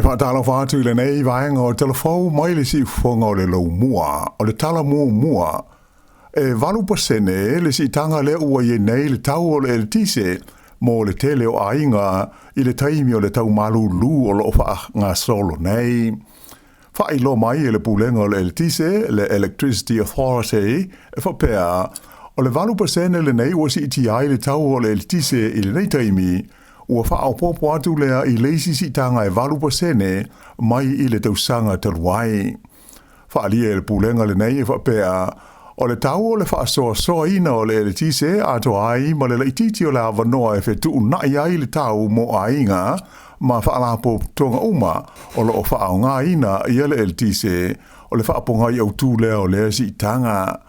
Fa tala fa tu le nei vaenga o telefou mai le si fonga o le lau mua, o le tala mua. Valu pasene le si tanga le ua ye nei le tau o le tise, mo le tele o ainga i le taimi o le tau malu lu o lo fa ngā solo nei. Fa ilo mai le pulenga o le tise, le Electricity Authority, fa pea, o le valu pasene le nei ua si iti ai le tau o le tise i le nei taimi, ua wha au popo atu lea i leisi si tanga e valu pasene mai i le tausanga taruai. Wha alia e le pulenga le nei e wha pea, o le tau o le wha soa ina o le tise ato ai ma le leititi o le avanoa e whetu nai ai le tau mo ainga ma wha alapo tonga uma o lo o wha au ngā ina i ele tise o le wha apongai au tū lea o le si tanga.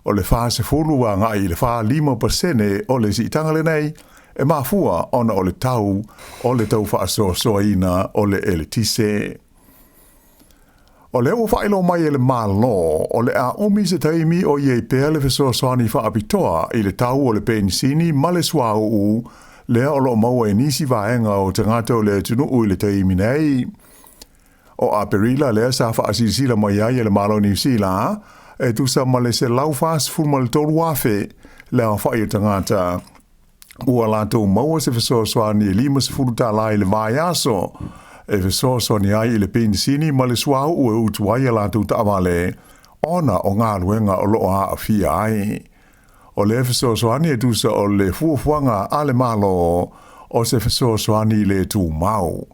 O le wha se fulua ngai le wha 5% o le si tanga le nei e mafua ona o le tau wha soa ina o le ele tise. O le ua whaelo mai e le mālo, o le a omi se taimi o iei pēr le whesoa soani wha apitoa i le tau o le penisini ma le suau u, lea o lo maua e nisi vaenga o te ngata o le tunu ui le taimi nei. O a perila lea sa wha asirisila mai ai e le mālo New Zealand, e tu sa ma le se lau fast fuma le toru wafe, lea o whai o te ngata. Ua lātou maua se whesoa soani e 5 tala i le vai aso, e whesoa soani ai i le penisini ma le suau ue utuai a lātou taawale, ona o ngā luenga o loo a fia ai. O le whesoa soani e tusa o le fuafuanga a le malo o se whesoa soani le tū mau.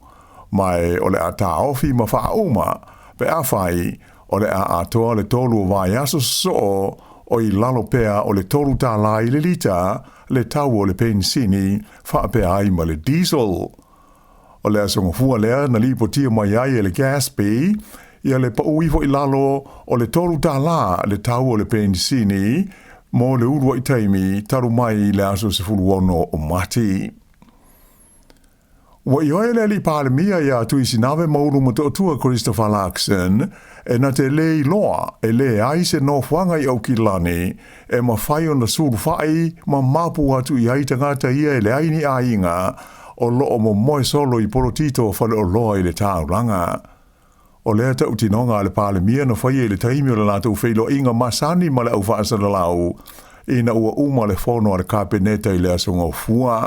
Mai o le a tā ofi ma wha uma, pe a whai o le a atoa le tolu o vai aso so o i lalo pea o le tolu tā lai le lita, le tau o le penisini, wha pea ai ma le diesel. O le asonga fua lea na lipo tia mai ai e le gas pay, ia le pa uifo i lalo o le tolu tā la le tau o le penisini, mo le urua i taimi taru mai le aso se fulu ono o mati. Wa i oe le li pālemia ia tu i sinave mauru mo te otua Christopher Larkson, e na te le i loa, e le ai se no whanga i au ki lani, e ma whai o na suru whai, ma mapu atu i ai tangata ia e le aini a inga, o loo mo moe solo i porotito whale o loa i le tāuranga. O lea ta utinonga le pālemia na whai e le taimi o le lātou whailo inga masani ma le au whaasana lau, ina ua uma le whono a le kāpeneta i le asonga o fua.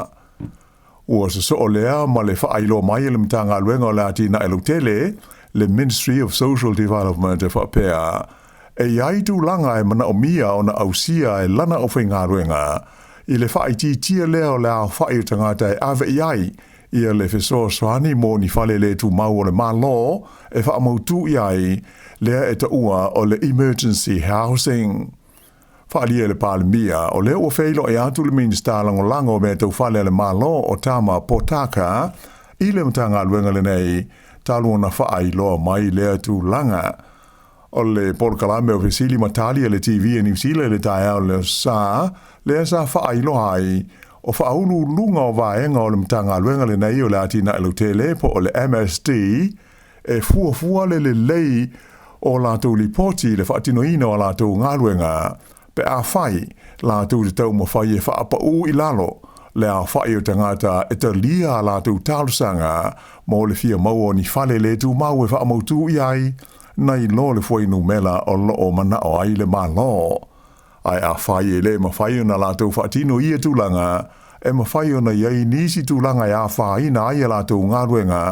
Ua so o lea ma le whailo mai le mtanga luenga o le atina e tele, le Ministry of Social Development e whapea, e iai tu langa e mana o mia o na ausia e lana o whainga luenga, i le whaiti tia lea o le a whai tangata e ave iai, ia le whesoa soani mo ni whale le tu mau o le malo, e whaamautu iai, lea e ta ua o le emergency housing. Whaalia le pālemia, o lea ua whailo e atu le minista lango me tau whale le malo o tama potaka, i le mtanga luenga le nei, talu na whaailo mai lea tu langa. O le porkalame o Vesili Matali le TV e New Zealand le tae au le sa whaailo ai, o whaulu lunga o vaenga o le mtanga luenga le nei o le atina elotele po o le MSD, e fuafua le lei o lātou lipoti le whaatinoina o lātou ngā luenga, pe a whai lātou te tau ma whai e whaapa u i lalo, le a whai o tangata e ta lia lātou tālusanga, mo le fia mau o ni whale le tu mau e whaamautu i ai, nei lo le whainu mela o loo mana o ai le malo. Ai a whai e le ma whai o na lātou whaatino i e tūlanga, e ma whai o na iei nisi tūlanga e a whai na ai a lātou ngā ruenga,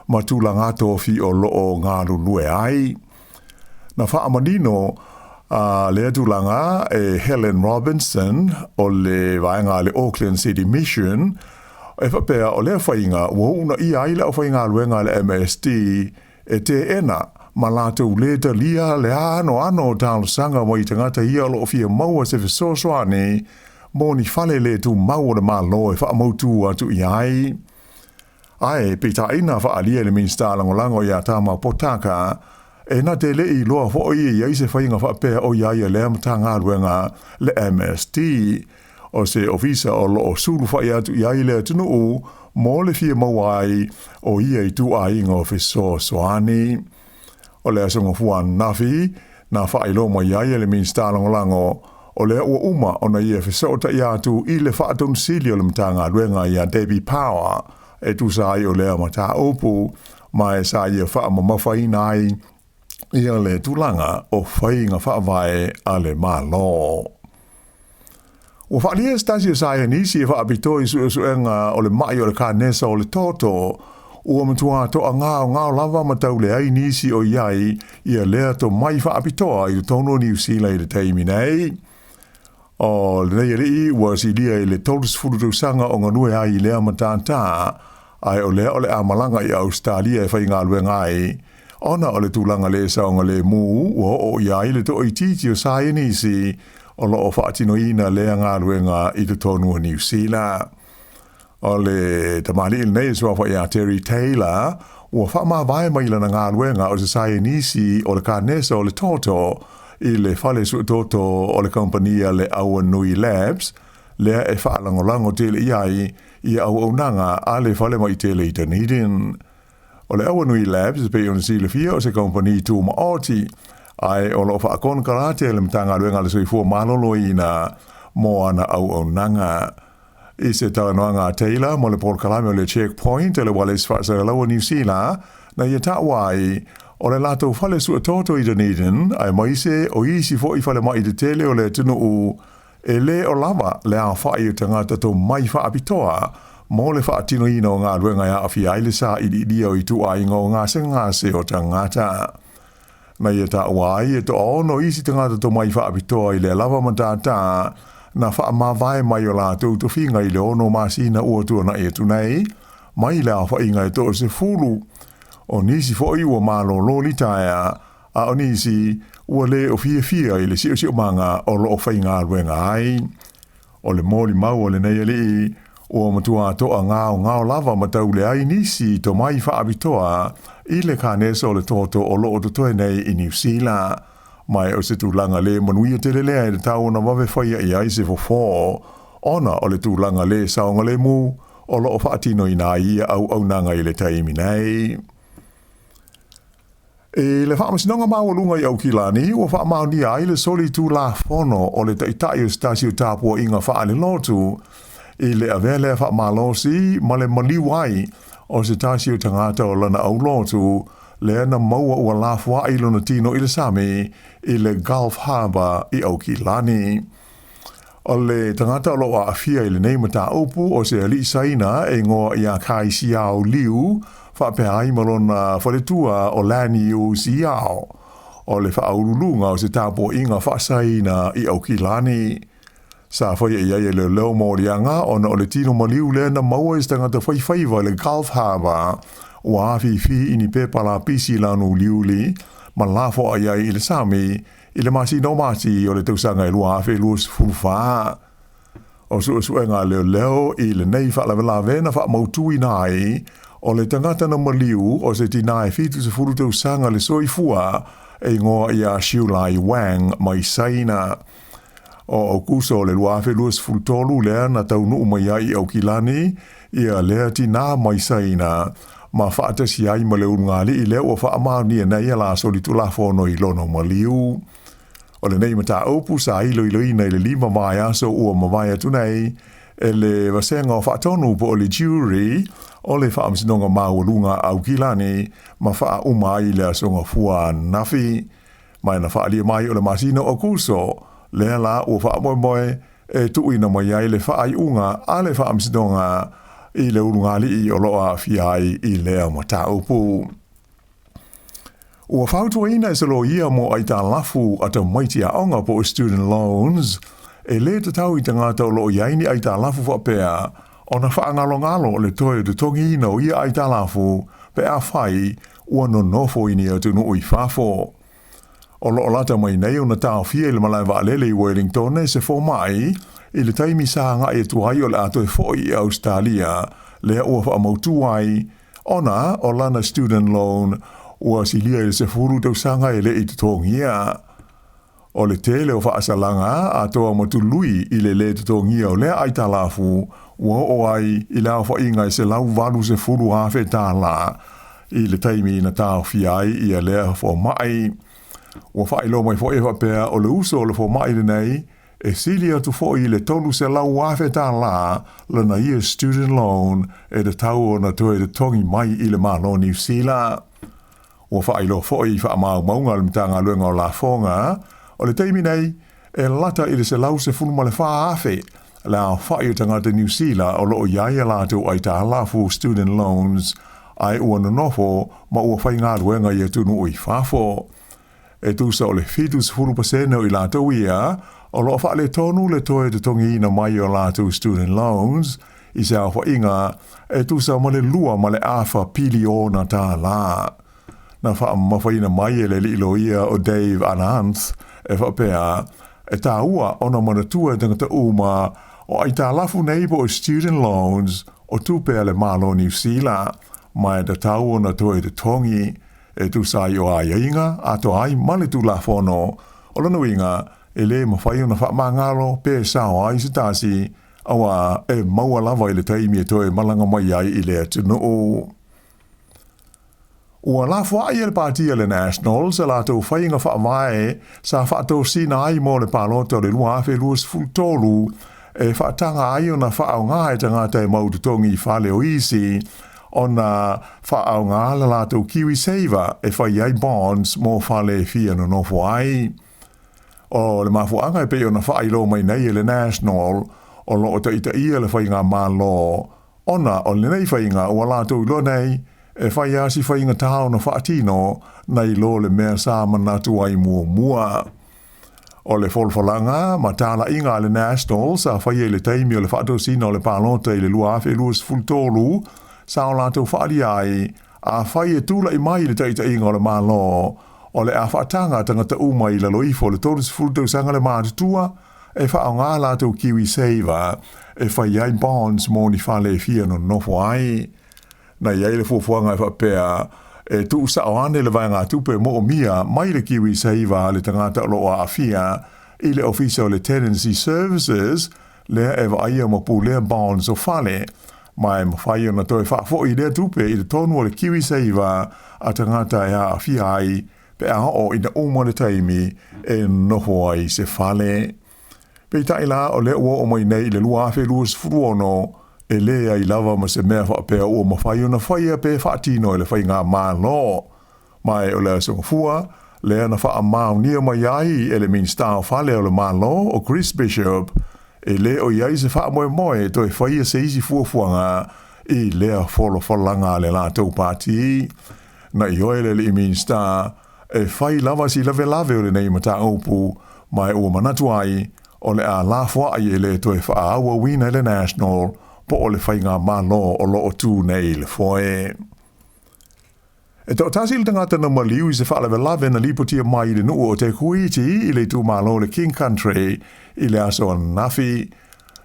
ma tūlanga tofi o loo ngā lulue ai. Na whaamanino, lea tūlanga e Helen Robinson o le vaenga le Auckland City Mission, e whapea o lea whainga, ua una i aile o whainga luenga le MSD, e te ena, ma lātou le ta lia le ano o tālo sanga mo i tangata ia lo fia maua se whesosoani, mo ni whale le tu mau le malo e whaamautu atu i ai. Ai, pita ina whaalia le minsta langolango i a tama potaka, e na te le i loa fo i se whainga whapea o iai le amtanga luenga le MSD, o se ofisa o lo suru whai atu iai le atunu u, mo le fia mawai o ia i tu a inga o whesosoani. O le asonga fuan nafi, na whailo mo iai le minsta langolango, o le ua uma o na ia whesota i atu i le whaatun sili o le mtanga luenga i a Debbie Power, e tu sa ai o lea mata opu, mai sa ia wha mawhai nai ia le tulanga o whainga whaavae ale malo. O whaalia stasio saia nisi e whaapitoi suenga o le mai o le kānesa o le toto, ua matua toa ngao lava matau le ai nisi o iai ia lea to mai whaapitoa i le tono New Zealand i le teimi nei. O le nei rii ua silia i le tolus furutusanga o nganue ai i lea matata, ai o lea o le amalanga i Australia e whainga alue ngai, ona o le tūlanga le saonga le mū, ua o iai le to ititi o saia nisi, o loo whaatinoina lea ngā ruenga i te tonua New Zealand. O le tamali il nei sua whai a Terry Taylor, ua whaama vai mai lana ngā ruenga o se saia nisi o le kānesa o le toto i le whale su toto o le kompania le Awanui Labs, lea e whaalangolango tele iai i au nanga a le whale mai tele i Dunedin. O le Awanui Labs pe on si le fia o se kompani tūma oti, ai o lo fa kon karate le mtanga luenga le soifua malolo ina mo ana au nanga i se tanoanga Taylor mo le Port Kalame o le checkpoint le wale sfatsa Lauano New Zealand na ia tawai o le lato fale su toto i Dunedin ai maise o isi fo i fale mai de tele o le tunu u e le o lava le a fai o tangata to mai fa apitoa mo le fa atino ina o ngā luenga ya afi aile sa i dia o i tu ai ngā se o tangata. Na ia ta wai e to ono isi tangata to mai whaapitoa i le lava matata na wha mawai mai o la tau to whinga i le ono masina ua tua na e tunei mai le a whainga e to se fulu o nisi fo i ua malo loli taia a o nisi ua le o fia i le sio manga o lo o whainga ruenga ai o le moli mau o le nei ali ua matua toa ngao lava matau le ai nisi to mai whaapitoa i le kānesa o le toto o loo tutoe nei i New Zealand. Mai o se tūlanga le manuia te le lea i le tau na wawe whaia i aise fo ona o le tūlanga le saonga le mu o loo whaatino i nā ia au nanga i le taimi nei. E le whaamasinonga mawalunga i Aukilani ua whaamau ai le soli tū la fono o le taitai o stasio tāpua inga whaale lotu i le avele whaamalosi ma le maliwai o se tasio tangata o lana au lotu, le ana maua ua lafua i lona tino i le Sami, i le Gulf Harbour i Aukilani. O le tangata o loa afia i le neimata upu o se ali saina e ngoa i a kai siao liu, whapea ai malona whaletua o lani u siao. O le whaurulunga o se tāpo inga whasaina i Aukilani. Sa whai e iai le leo mōrianga o na o le tino maliu le na maua i stangata whaiwhaiva le Gulf Harbour o awhi ini pepala pisi lanu liuli ma lafo a iai i le Sami i le masi no masi o le tausanga i lua awhi luas fulfa. O suenga leo i le nei whalawe na wha mautui nai o le tangata na maliu o se tinai fitu se furu tausanga le soifua e ngoa i a Shiulai Wang mai saina. O kuso le luafe luas fultolu lea na taunu mai ai Aukilani ia lea tina mai saina ma whaatasi ai ma leo ngali i leo o whaamani e nei ala soli tula fono i lono maliu. O le nei mata opu sa ilo ina i le lima mai aso ua mawai atu nei e le wasenga o whaatonu po o le jury o le whaamsinonga mawalunga Aukilani ma wha umai le asonga fua nafi mai na whaalia mai o le masino o kuso lea la ua whaamoe e tuina mai ai le whaaiunga a le whaamsinonga i le urungali i o loa fiai i lea mataupu. Ua whautua ina e se lo ia mo ai tā lafu ata maiti a onga po student loans e le te tau i tangata o lo iaini ai tā lafu whapea o na whaangalo le toi de tongi ina o ia ai tā lafu pe a whai ua no nofo ini au tunu ui whafo. O lo lata mai nei o na tau fia i le malai waalele i Wellington e se fo mai i le taimi sanga e tuai o le ato e foi i Australia lea ua whaamautu ai ona o lana student loan ua silia i se furu tau sanga e le i tutongia. O le tele o whaasalanga a toa matului i le tutongia o lea ai talafu ua o ai i lau whainga i se lau valu se furu hafe Tala i le taimi na tau fiai i a lea fo mai. Ua whailo mai fo e whapea o le uso o le fo mai nei e sili atu fo i le tonu se lau wafe Tala lana ia student loan e de tau ona toe de tongi mai i le malo New Zealand. Ua whailo fo i wha mau maunga le mitanga luenga o la fonga, o le teimi nei e lata i le se lau se funu ma le wha afe, la wha i tangata New Zealand o loo iaia latu ai ta halafu student loans ai ua nonofo ma ua whai ngā luenga i atunu ui whafo. E tusa o le fitus funu paseno i latu ia, o loo wha le tonu le toe te tongi ina mai o latu student loans, i se awha inga e tusa ma le lua ma le awha pili o na tā la. Na wha mawhaina mai e le lilo ia o Dave Ananth e wha pēa, e tā ua ona manatua tangata uma o ai tā lafu neighbor o student loans o tūpea le malo New Zealand, mai da tau ona toe te tongi, e tu sai o ai inga, ato ai male tu la fono, o lana winga, e le mawhai ona wha mangalo, pē sao ai se tāsi, awa e maua lava i le taimi e toe malanga mai ai i le atu noo. Ua la fwa i le partia le Nationals, e la tau whainga wha mai, sa wha tau sina ai mo le palota le lua awhi luas fultolu, e wha tanga ai ona wha au ngā e tangata e maututongi whale o isi, ona wha au ngā la la tau Kiwi Saver, e whai ai bonds mo whale fia no nofo ai. O le mafuanga e pe ona wha ilo mai nei e le National, o lo o ta ita ia le whainga mālo, ona o le nei whainga ua la tau ilo nei, e whai asi whainga tāo na whaatino nei lo le mea sā manatu ai mua. O le folfolanga, ma Tala inga le National, sa whai e le teimi o le whaatosina o le pālota i le lua awhi luas fultolu, sa o lātou whaari ai, a whai e tūla i mai le taita inga o le mālo, o le a whaatanga tangata uma i la loifo le tōris fultau sanga le mātutua, e whaao ngā lātou Kiwi Saver, e whai ai bonds mō ni whale fia no nofo ai. Na iai le fuafuanga e whapea, e tu sa o ane le vanga tupe mo o mia mai le Kiwi Saver le tangata loa a fia i le ofisa o le Tenancy Services lea e vaia mo pu lea bonds o fale mai mawhai o na toi whafo i lea tupe i le tonu o le Kiwi Saver a tangata e a fia ai pe a o i na umo le taimi e noho ai se fale. Pei taila o le ua o mai nei le lua awhi luas furuono e lea i lava ma se mea whapea ua mawhai o na whaia pe whaatino e le whai ngā mālo. Mai o lea songafua, lea na wha mau nia mai ai e le minstao whale o le mālo o Chris Bishop, e le o iai se wha moe moe to e whaia se isi fuafuanga i lea wholo whalanga le lātou pāti. Na i oele le i minsta, e whai lava si lave lave o le nei mata upu, mai ua manatu ai, o le a lafua ai e le to e wha aua wina le National, po o le whai ngā mālo o lo o tū nei le foe. E tau tasi le tangata na maliu i se whaalewe lave na lipotia mai le nuu o te kuiti i le tū mālo le King Country i le aso an nafi.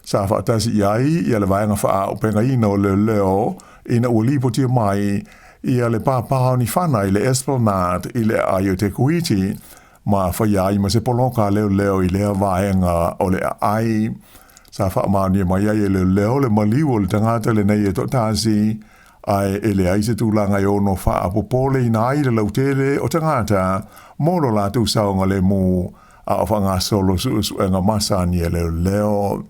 Sa whaatasi i ai i le vaenga wha o penga ina o le leo i na ua lipotia mai i le pāpāo ni whana i le Esplanade i le ai o te kuiti ma whai ai ma se polonka leo i lea vaenga o le ai. Sa whaamania mai ai e leo le maliu o le tangata le nei e to tāsi, ai e le aise tūlanga i ono wha apopole i nai le lautere o tangata, mōlo la tū saonga le mū, a o whanga solo su e ngā masani e leo.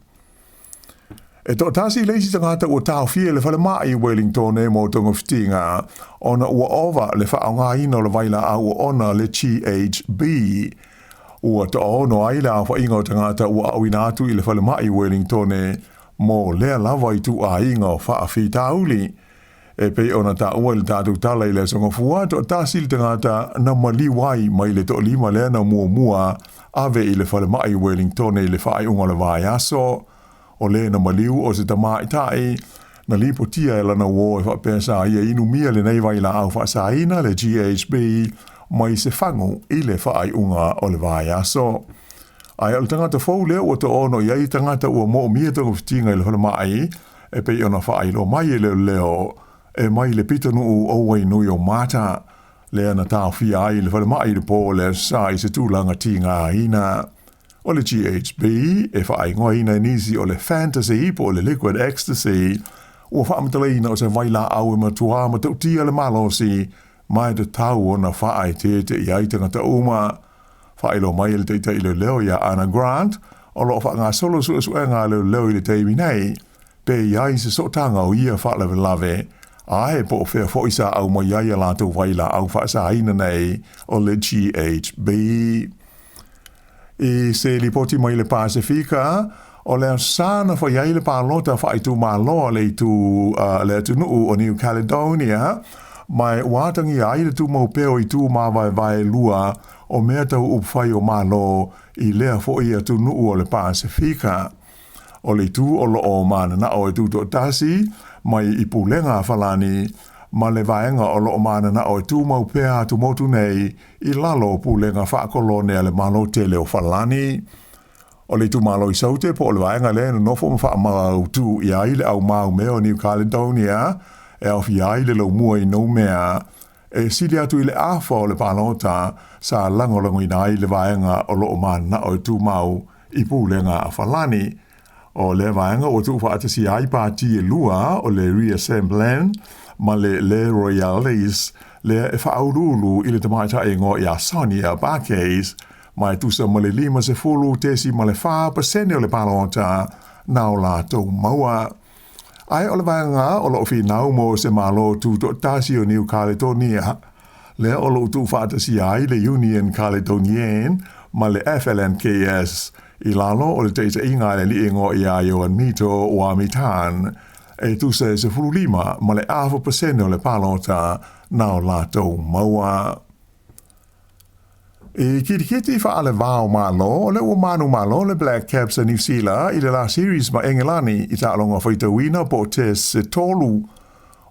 E to tāsi leisi tangata ua tāo fie le whale mai i Wellington e mō tonga whitinga, ona ua ova le whaonga ina o le vaila a ua ona le GHB, ua ta ono ai la wha inga o tangata ua au ina atu i le whale mai Wellington e mō lea lava i tu a inga o wha a whi tauli. E pei ona ta ua le tātou Tala i le songa fua to tāsi le tangata na mali wai mai le to lima lea na mua ave i le whale mai Wellington i le whaai unga le vai aso. O le na maliu o se tama i tae na lipo tia e lana uo e whapesa ia inu mia le nei vai la au whaasaina le GHB mai se whangu i le whaai unga o le vai aso. Ai al tangata fau lea ua to ono iai tangata ua mo mia tonga whitinga i le whale mai e pei ona whaai lo mai e leo e mai le pitanu u owai nui o mata lea na tau fia ai le whale mai le po le sa i se tūlanga tinga ina. O le GHB e whaai ngoa ina nisi o le fantasy po le liquid ecstasy ua whaamtalina o se vaila au e matua ma tautia le malosi mai te tau o na whaai te i ai tangata uma. Whaelo mai le teita i le leo ia Anna Grant o lo fa ngā solo su ngā leo i le teimi nei, pe iai se sotanga o ia fa lave, a he po whea fo isa au mo iai a lātou waila au fa sa haina nei o le GHB. I se li poti mo i le Pasifika, o le sana fo iai le pālota fa i tu māloa le le tunuu o New Caledonia, mai wātangi ai le tu mau peo i tu vai lua o mea tau upwhai o mālo i lea fo i a tunuu o le Pasifika. O le tu o lo o mana na o e tu to tasi, mai i pulenga falani, ma le vaenga o lo o mana na o e tu mau pea tu motu nei, i lalo pulenga whaakolone le malo te leo falani. O le tu malo i saute po o le vaenga le no nofo ma wha mau tu i aile au mau meo New Caledonia, e au fi aile lo mua i no mea, e sili atu i le afa o le palota sa langolango i nai le vaenga o lo o mana na o e tu mau i pulenga a falani. O le vaenga o tu whaatasi ai pāti e lua o le reassemblan ma le royales le e whaurulu i le tamaita e ngō i a Sonia Barcase mai tusa ma le 5 tesi ma le 4% o le palota na o lātou maua. Ai o le vaenga o lo fi nau mo se malo tu to tasi o New Caledonia le o lo tu whaatasi ai le Union Caledonian ma le FLNKS I lalo o le teita inga le li ingo I a Ioan Mito o Amitan e tu se 15 ma le 4% o le palota na o lātou maua. E kiti fa ale vao malo le o manu malo le Black Caps a New Zealand I le la series ma Engelani I ta longa whaita wina po te se tolu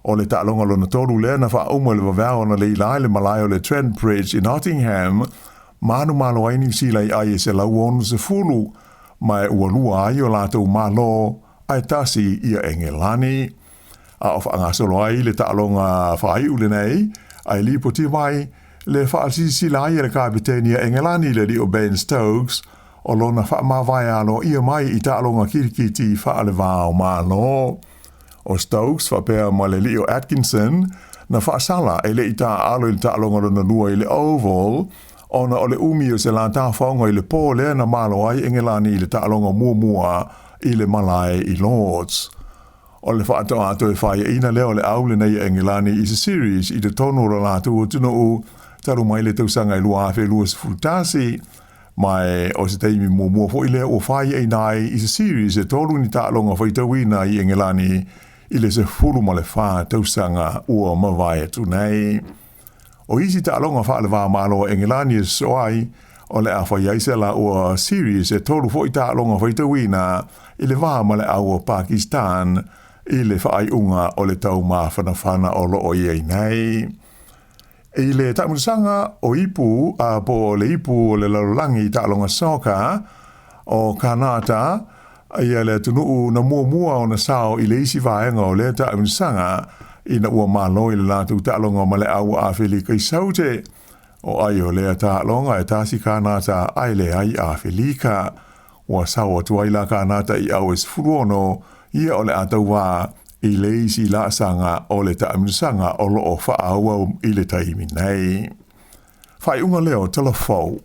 o le ta longa lona tolu le na fa umo le vavao na le ilai le malai o le Trent Bridge in Nottingham manu malo ai New Zealand ai se lauonu se fulu, mai ua lua ai o lātou malo ai tasi I a Engelani. A of anga solo ai le ta'alonga whai ule nei, ai li poti mai le whaasisi lai le kapitenia Engelani le li o Ben Stokes, o lona whaamawai alo ia mai I ta'alonga kirikiti whaale vāo malo. O Stokes whapea ma le li o Atkinson, na whaasala e le I ta'alo I ta'alonga lona lua I le Oval, ona o le umi o se lanta whaonga I le pōle na malo ai Engelani I le ta'alonga mua I le malai I Lords. O le whaatoa ato e whaia ina leo le aule nei Engelani I se series I le tono o lātu o tunu u taru mai le tausanga I lua awhi lua se fultasi mai o se teimi mua fo I leo o whaia I nai I se series e tolu ni ta'alonga whaitawina I Engelani I le se fulu ma le wha tausanga ua mawai atu nei. O isi ta'alonga whaale wā malo Engelani e soai o le awha iaisela o series e tolu fo I ta'alonga whaitawina I le wā ma le au o Pakistan I le whaai unga o le tau mawhanawhana o lo o iei nei. I le tamusanga o ipu a po le ipu o le larulangi ta'alonga soka o Kanata ia le tunuu na mua o na sao I le isi vaenga o le tamusanga ina ua malo I le lātu ta'alonga ma le au a whili kai saute o ai o lea ta'alonga e tasi Kanata ai le ai a whilika ua sao tuaila Kanata I au es furuono ia o le atau wā I le isi la sanga o le ta'amisanga o lo o whaau I le taimi nei. Whai unga leo telefou